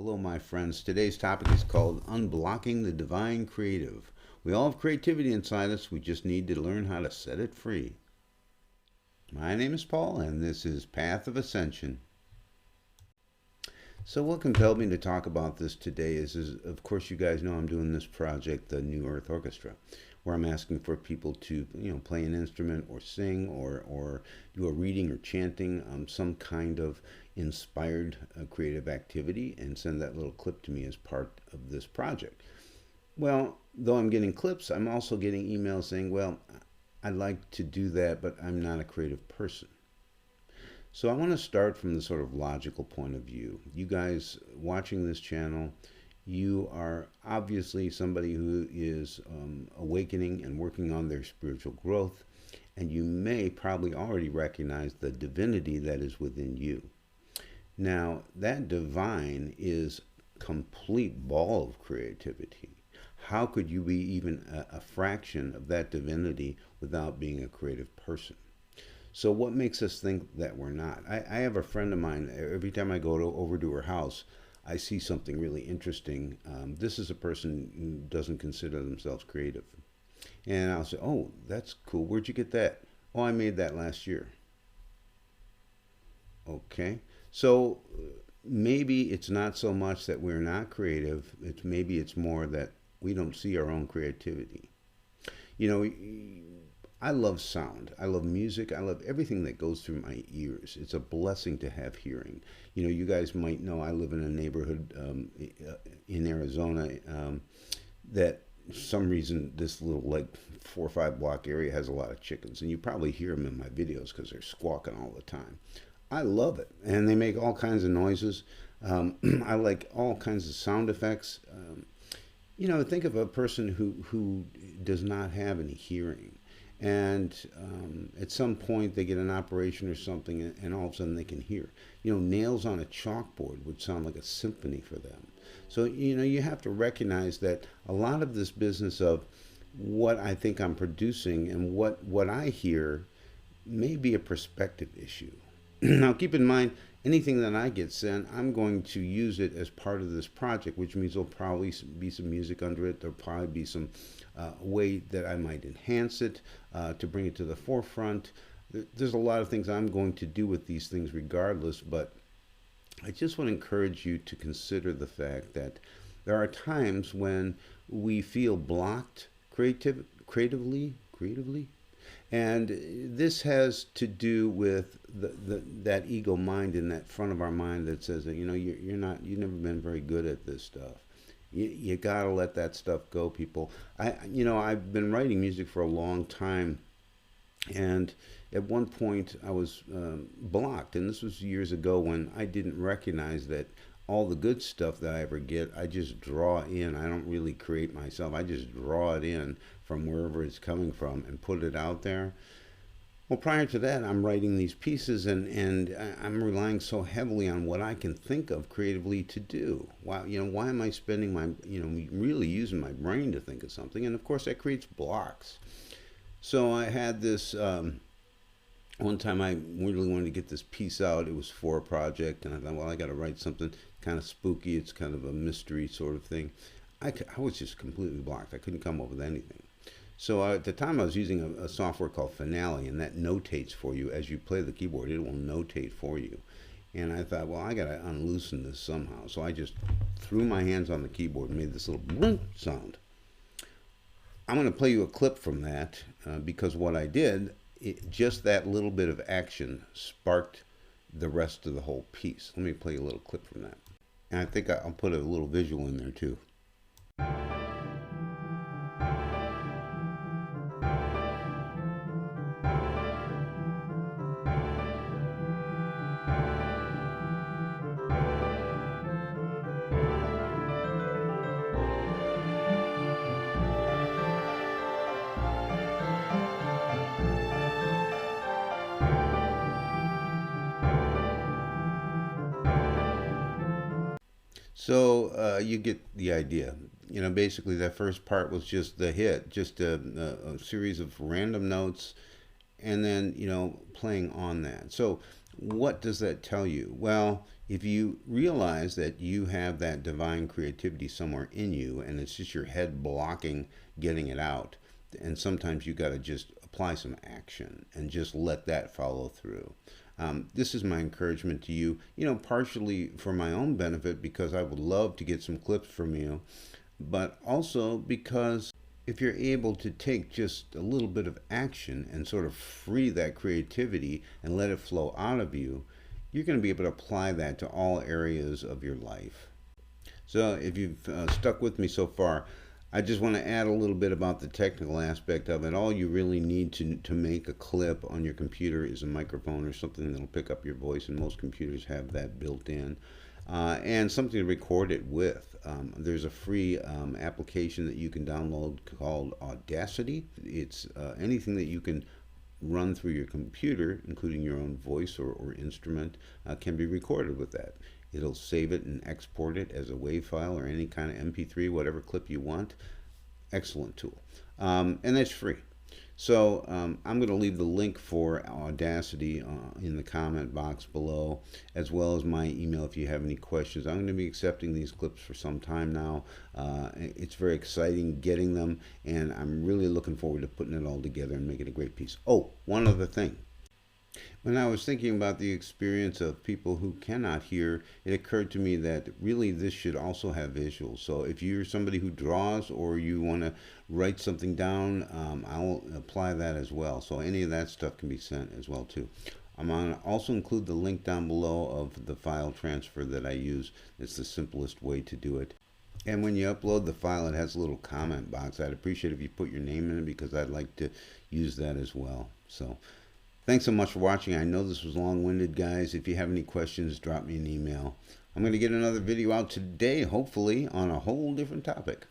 Hello, my friends. Today's topic is called Unblocking the Divine Creative. We all have creativity inside us, we just need to learn how to set it free. My name is Paul, and this is Path of Ascension. So, what compelled me to talk about this today is of course, you guys know I'm doing this project, the New Earth Orchestra, where I'm asking for people to, play an instrument or sing or do a reading or chanting, some kind of inspired creative activity, and send that little clip to me as part of this project. Well, though I'm getting clips, I'm also getting emails saying, well, I'd like to do that, but I'm not a creative person. So I want to start from the sort of logical point of view. You guys watching this channel, you are obviously somebody who is awakening and working on their spiritual growth, and you may probably already recognize the divinity that is within you. Now, that divine is complete ball of creativity. How could you be even a fraction of that divinity without being a creative person? So what makes us think that we're not? I have a friend of mine, every time I go over to her house, I see something really interesting. This is a person who doesn't consider themselves creative. And I'll say, oh, that's cool. Where'd you get that? Oh, I made that last year. Okay. So maybe it's not so much that we're not creative. Maybe it's more that we don't see our own creativity. You know, I love sound. I love music. I love everything that goes through my ears. It's a blessing to have hearing. You know, you guys might know I live in a neighborhood in Arizona that for some reason this little like 4 or 5 block area has a lot of chickens, and you probably hear them in my videos because they're squawking all the time. I love it, and they make all kinds of noises. I like all kinds of sound effects. Think of a person who does not have any hearing, and at some point they get an operation or something, and all of a sudden they can hear. Nails on a chalkboard would sound like a symphony for them. So you have to recognize that a lot of this business of what I think I'm producing and what I hear may be a perspective issue. Now, keep in mind, anything that I get sent, I'm going to use it as part of this project, which means there'll probably be some music under it. There'll probably be some way that I might enhance it to bring it to the forefront. There's a lot of things I'm going to do with these things regardless, but I just want to encourage you to consider the fact that there are times when we feel blocked creatively, and this has to do with that ego mind in that front of our mind that says that you've never been very good at this stuff. You gotta let that stuff go, people. I've been writing music for a long time, and at one point I was blocked, and this was years ago when I didn't recognize that all the good stuff that I ever get, I just draw in. I don't really create myself. I just draw it in from wherever it's coming from and put it out there. Well, prior to that, I'm writing these pieces, and I'm relying so heavily on what I can think of creatively to do. Why am I spending my, really using my brain to think of something? And of course, that creates blocks. So I had this, one time I really wanted to get this piece out. It was for a project, and I thought, well, I got to write something kind of spooky. It's kind of a mystery sort of thing. I was just completely blocked. I couldn't come up with anything. So at the time I was using a software called Finale, and that notates for you as you play the keyboard. It will notate for you. And I thought, well, I got to unloosen this somehow. So I just threw my hands on the keyboard and made this little boom sound. I'm going to play you a clip from that because what I did, just that little bit of action sparked the rest of the whole piece. Let me play you a little clip from that. And I think I'll put a little visual in there too. So you get the idea. Basically that first part was just the hit, just a series of random notes, and then playing on that. So What does that tell you? Well, if you realize that you have that divine creativity somewhere in you and it's just your head blocking getting it out, and sometimes you got to just apply some action and just let that follow through. This is my encouragement to you, partially for my own benefit because I would love to get some clips from you, but also because if you're able to take just a little bit of action and sort of free that creativity and let it flow out of you, you're going to be able to apply that to all areas of your life. So if you've stuck with me so far, I just want to add a little bit about the technical aspect of it. All you really need to make a clip on your computer is a microphone or something that'll pick up your voice, and most computers have that built in. And something to record it with. There's a free application that you can download called Audacity. It's anything that you can run through your computer, including your own voice or instrument, can be recorded with that. It'll save it and export it as a WAV file or any kind of MP3, whatever clip you want. Excellent tool. And that's free. So I'm going to leave the link for Audacity in the comment box below, as well as my email if you have any questions. I'm going to be accepting these clips for some time now. It's very exciting getting them, and I'm really looking forward to putting it all together and making a great piece. Oh, one other thing. When I was thinking about the experience of people who cannot hear, it occurred to me that really this should also have visuals. So if you're somebody who draws or you want to write something down, I'll apply that as well. So any of that stuff can be sent as well too. I'm going to also include the link down below of the file transfer that I use. It's the simplest way to do it. And when you upload the file, it has a little comment box. I'd appreciate if you put your name in it because I'd like to use that as well. So thanks so much for watching. I know this was long-winded, guys. If you have any questions, drop me an email. I'm going to get another video out today, hopefully, on a whole different topic.